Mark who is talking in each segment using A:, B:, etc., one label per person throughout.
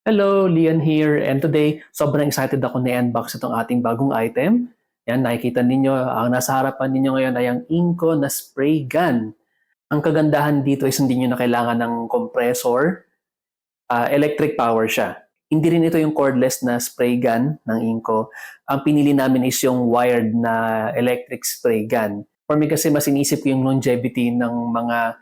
A: Hello, Lian here. And today, sobrang excited ako na unbox itong ating bagong item. Yan, nakikita ninyo, ang nasa harapan ninyo ngayon ay ang Inco na spray gun. Ang kagandahan dito is hindi nyo na kailangan ng compressor. Electric power siya. Hindi rin ito yung cordless na spray gun ng Inco. Ang pinili namin is yung wired na electric spray gun. For me kasi mas inisip ko yung longevity ng mga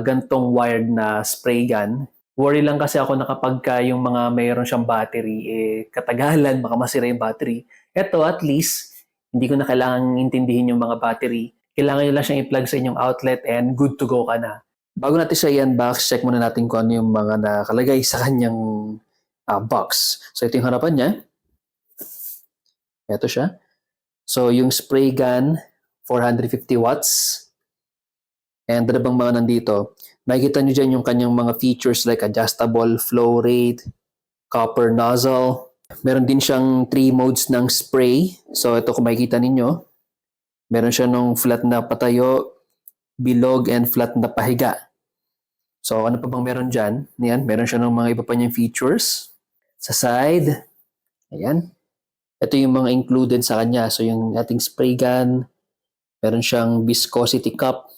A: gantong wired na spray gun. Worry lang kasi ako na kapag yung mga mayroon siyang battery, katagalan, baka masira yung battery. Ito, at least, hindi ko na kailangan intindihin yung mga battery. Kailangan nyo lang siyang i-plug sa inyong outlet and good to go ka na. Bago natin siya i-unbox, check muna natin kung ano yung mga nakalagay sa kanyang box. So, ito yung harapan niya. Ito siya. So, yung spray gun, 450 watts. And ano bang mga nandito? Makikita nyo dyan yung kanyang mga features like adjustable flow rate, copper nozzle. Meron din siyang 3 modes ng spray. So ito kung makikita ninyo, meron siya nung flat na patayo, bilog, and flat na pahiga. So ano pa bang meron dyan? Yan, meron siya ng mga iba pa niyang features. Sa side, ayan. Ito yung mga included sa kanya. So yung ating spray gun, meron siyang viscosity cup,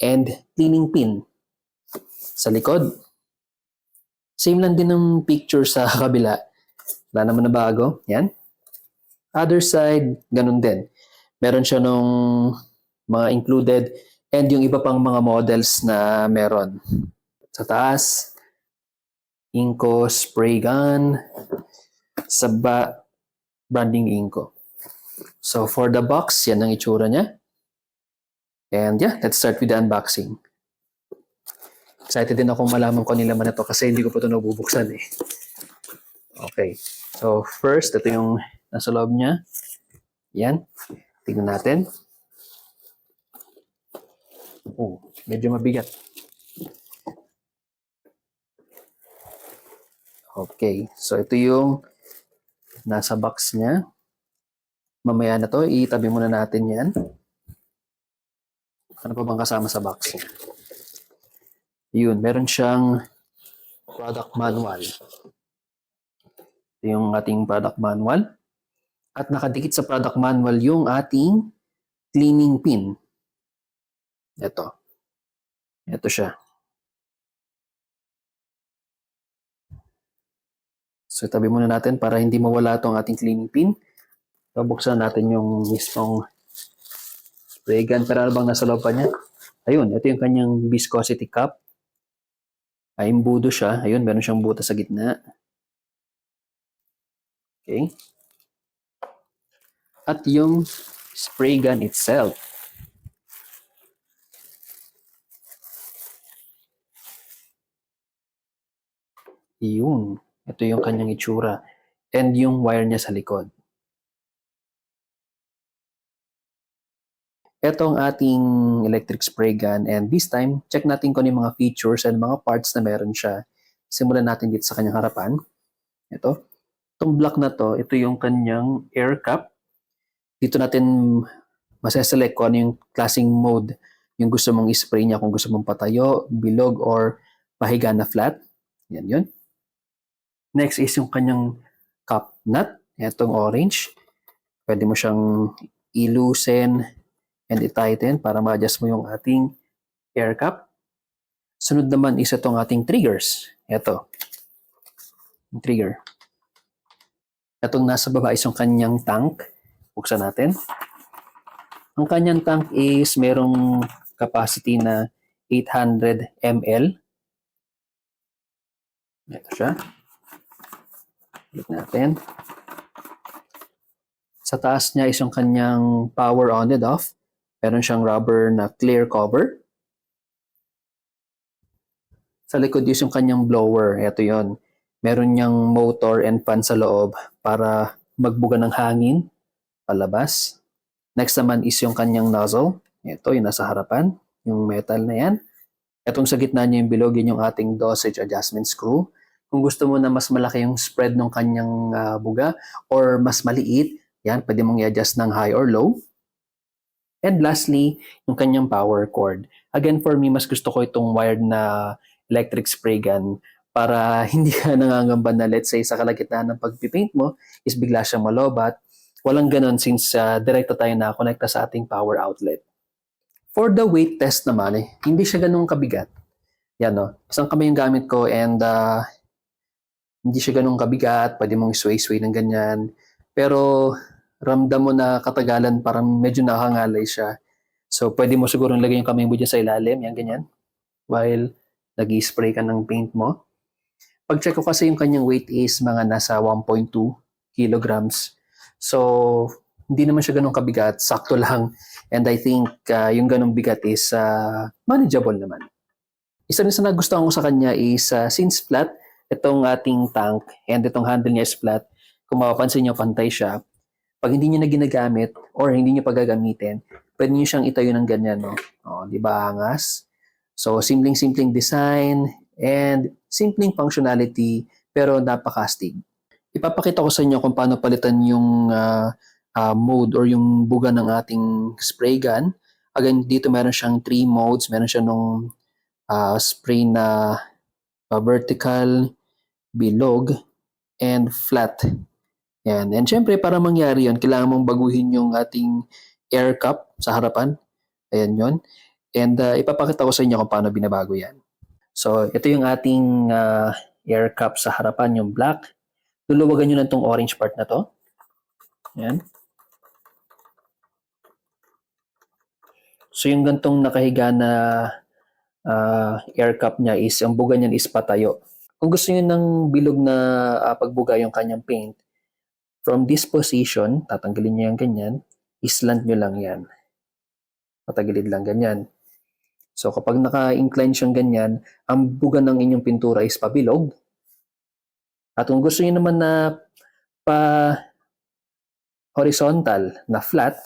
A: and cleaning pin. Sa likod, same lang din ng picture sa kabila. Wala naman na bago. Yan. Other side, ganun din. Meron siya nung mga included and yung iba pang mga models na meron. Sa taas, Inco spray gun. Sa branding Inco. So for the box, yan ang itsura niya. And yeah, let's start with the unboxing. Excited din akong malaman ko nila man ito kasi hindi ko pa ito nabubuksan eh. Okay. So first, ito yung nasa loob niya. Yan. Tignan natin. Oh, medyo mabigat. Okay. So ito yung nasa box niya. Mamaya na to, itabi muna natin yan. Ano pa bang kasama sa box niya? Yun, meron siyang product manual. Ito yung ating product manual. At nakadikit sa product manual yung ating cleaning pin. Ito. Ito siya. So, itabi muna natin para hindi mawala itong ating cleaning pin. Buksan natin yung mismong spray gun. Pero ano bang nasa loob pa niya? Ayun, ito yung kanyang viscosity cup. Ay, imbudo siya. Ayun, meron siyang butas sa gitna. Okay. At yung spray gun itself. Yun. Ito yung kanyang itsura. And yung wire niya sa likod. Ito ang ating electric spray gun. And this time, check natin kung ano yung mga features and mga parts na meron siya. Simulan natin dito sa kanyang harapan. Ito. Itong block na to, ito yung kanyang air cup. Dito natin maseselect kung ano yung klaseng mode yung gusto mong i-spray niya. Kung gusto mong patayo, bilog, or pahiga na flat. Yan yun. Next is yung kanyang cup nut. Itong orange. Pwede mo siyang i-loosen and i-tighten para ma-adjust mo yung ating air cup. Sunod naman is itong ating triggers. Ito. Yung trigger. Itong nasa baba is yung kanyang tank. Buksan natin. Ang kanyang tank is merong capacity na 800 ml. Ito siya. Look natin. Sa taas niya is yung kanyang power on and off. Meron siyang rubber na clear cover. Sa likod is yung kanyang blower. Ito yon. Meron niyang motor and fan sa loob para magbuga ng hangin palabas. Next naman is yung kanyang nozzle. Ito yung nasa harapan. Yung metal na yan. Itong sa gitna niya yung bilog, yun yung ating dosage adjustment screw. Kung gusto mo na mas malaki yung spread ng kanyang buga or mas maliit, yan, pwede mong i-adjust ng high or low. And lastly, yung kanyang power cord. Again, for me, mas gusto ko itong wired na electric spray gun para hindi ka nangangamba na let's say sa kalagitnaan ng pagpipaint mo is bigla siyang malobat. Walang ganon since direkta tayo nakakonekta sa ating power outlet. For the weight test naman, hindi siya ganun kabigat. Yan no, isang kamay yung gamit ko and hindi siya ganun kabigat, pwede mong sway-sway ng ganyan. Pero ramdam mo na katagalan parang medyo nakakangalay siya. So pwede mo siguro lagay yung kamay mo dyan sa ilalim, yan ganyan, while nag-spray ka ng paint mo. Pag-check ko kasi yung kanyang weight is mga nasa 1.2 kilograms. So, hindi naman siya ganun kabigat, sakto lang. And I think yung ganung bigat is manageable naman. Isa rin sa nagustuhan ko sa kanya is since flat, itong ating tank and itong handle niya is flat, kung mapapansin niyo pantay siya, pag hindi niyo na ginagamit or hindi niyo pagagamitin, pwede niyo siyang itayo ng ganyan, no? O, di ba angas? So, simpleng-simpleng design and simpleng functionality pero napaka-astig. Ipapakita ko sa inyo kung paano palitan yung mode or yung buga ng ating spray gun. Again, dito meron siyang 3 modes. Meron siya nung spray na vertical, bilog, and flat. Yan. And syempre, para mangyari yun, kailangan mong baguhin yung ating air cup sa harapan. Ayan yun. And ipapakita ko sa inyo kung paano binabago yan. So, ito yung ating air cup sa harapan, yung black. Luluwagan nyo na itong orange part na to. Ayan. So, yung gantong nakahiga na air cup niya is, ang buga niyan is patayo. Kung gusto niyo ng bilog na pagbuga yung kanyang paint, from this position, tatanggalin niyo yung ganyan, islant nyo lang yan. Patagilid lang ganyan. So kapag naka-incline siyang ganyan, ang buga ng inyong pintura is pabilog. At kung gusto niyo naman na pa-horizontal na flat,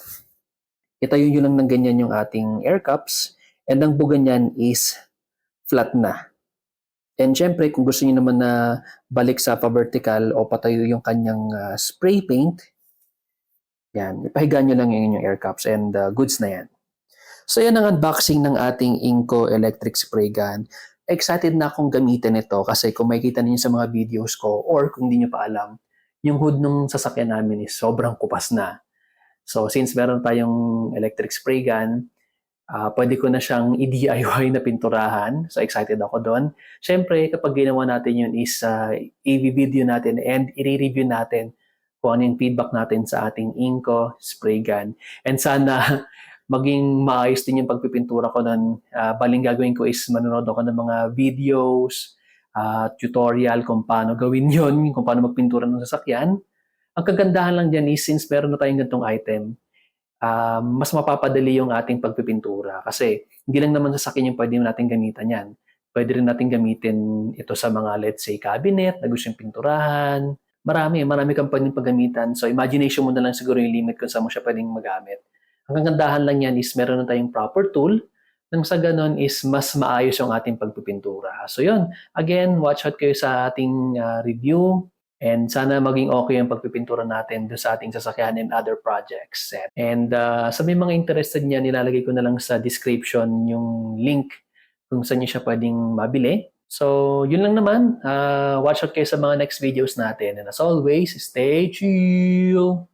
A: itayo nyo lang ng ganyan yung ating air cups and ang buga niyan is flat na. And syempre, kung gusto niyo naman na balik sa pa-vertical o patayo yung kanyang spray paint, yan, ipahiga nyo lang yung inyong air cups and goods na yan. So yan ang unboxing ng ating Inco electric spray gun. Excited na akong gamitin ito kasi kung makikita niyo sa mga videos ko or kung hindi niyo pa alam, yung hood ng sasakyan namin is sobrang kupas na. So since meron tayong electric spray gun, pwede ko na siyang i-DIY na pinturahan. So excited ako doon. Siyempre, kapag ginawa natin yun is i-video natin and i-review natin kung ano yung feedback natin sa ating Inco spray gun. And sana maging maayos din yung pagpipintura ko nun. Baling gagawin ko is manonood ako ng mga videos, tutorial kung paano gawin yon, kung paano magpintura ng sasakyan. Ang kagandahan lang dyan is since meron na tayong ganitong item, mas mapapadali yung ating pagpipintura. Kasi hindi lang naman sasakyan yung pwede natin gamitan yan. Pwede rin natin gamitin ito sa mga let's say cabinet na gusto yung pinturahan. Marami kang pwedeng paggamitan. So imagination mo na lang siguro yung limit kung saan mo siya pwedeng magamit. Ang kagandahan lang yan is meron na tayong proper tool nang sa ganon is mas maayos yung ating pagpipintura. So yun, again, watch out kayo sa ating review and sana maging okay yung pagpipintura natin doon sa ating sasakyan and other projects. And sa may mga interested niya, nilalagay ko na lang sa description yung link kung saan nyo siya pwedeng mabili. So yun lang naman, watch out kayo sa mga next videos natin and as always, stay chill!